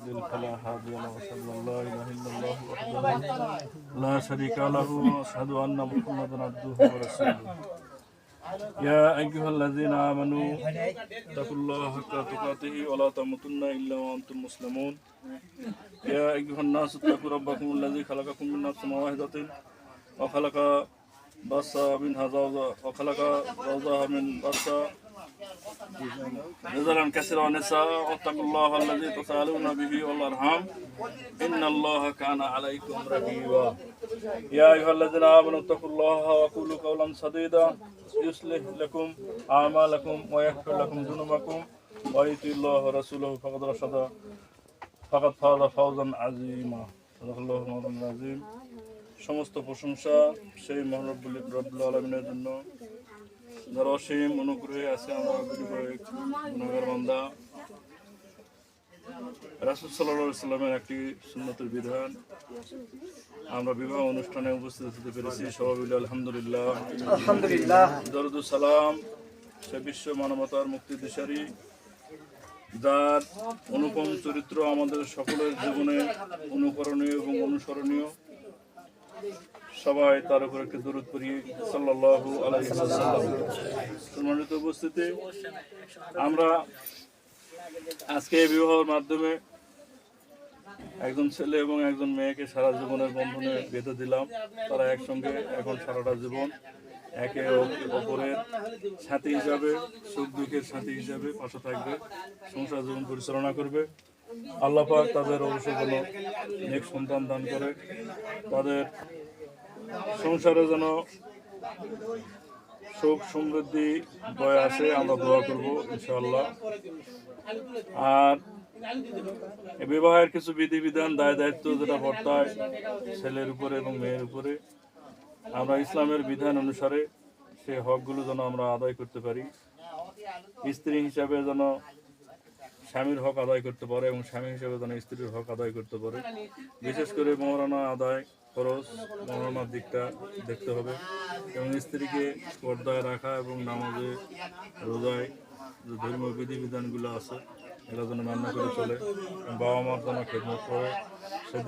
يضلل فلا هادي له وأشهد أن لا إله إلا الله وحده لا شريك له وأشهد أن محمدا عبده ورسوله يا أيها الذين آمنوا اتقوا الله حق تقاته ولا تموتن إلا وأنتم مسلمون يا أيها الناس اتقوا ربكم الذي خلقكم من نفس واحدة وخلق منها زوجها من بث رجالا كثيرا ونساء واتقوا الله الذي تساءلون به والأرحام إن الله كان عليكم رقيبا يا أيها الذين آمنوا اتقوا الله وقولوا قولا سديدا يصلح لكم أعمالكم ويغفر لكم ذنوبكم ويطيعوا الله ورسوله فقد فاز فوزا عظيما صدق الله العظيم। সমস্ত প্রশংসা সেই মহান রব্বুল আলামিনের জন্য, যার অসীম অনুগ্রহে আছে আমরা গুনাহগার বান্দা। রাসূল সাল্লাল্লাহু আলাইহি সাল্লামের একটি সুন্নতের বিধান আমরা বিবাহ অনুষ্ঠানে উপস্থিত হতে পেরেছি, সবাই বলি আলহামদুলিল্লাহ। আলহামদুলিল্লাহ। দরুদ ও সালাম সে বিশ্ব মানবতার মুক্তি দিশারি, যার অনুপম চরিত্র আমাদের সকলের জীবনে অনুকরণীয় এবং অনুসরণীয়। সবাই তার উপর একটি দরুদ পড়ি সাল্লাল্লাহু আলাইহি ওয়াসাল্লাম। সম্মানিত উপস্থিতি, আমরা আজকে এই বিবাহের মাধ্যমে একজন ছেলে এবং একজন মেয়েকে সারা জীবনের বন্ধনে বেঁধে দিলাম। তারা একসঙ্গে এখন সারাটা জীবন একে অপরের সাথী হিসাবে, সুখ দুঃখের সাথী হিসাবে পাশে থাকবে, সংসার জীবন পরিচালনা করবে। আল্লাহ পাক তাদের অবশ্যই যেন নেক সন্তান দান করে, তাদের সংসারে যেন সুখ সমৃদ্ধি বয়ে আসে, আমরা দোয়া করব ইনশাআল্লাহ। আর বিবাহের কিছু বিধিবিধান, দায় দায়িত্ব যেটা বর্তায় ছেলের উপরে এবং মেয়ের উপরে, আমরা ইসলামের বিধান অনুসারে সেই হকগুলো যেন আমরা আদায় করতে পারি। স্ত্রী হিসাবে যেন স্বামীর হক আদায় করতে পারে এবং স্বামী হিসাবে যেন স্ত্রীর হক আদায় করতে পারে। বিশেষ করে মহারণা আদায় খরচ, মহারণার দিকটা দেখতে হবে এবং স্ত্রীকে পর্দায় রাখা এবং নামাজে রোজায় যে ধর্মীয় বিধিবিধানগুলো আছে এরা যেন মান্য করে চলে, বাবা মার যেন খেদমত করে।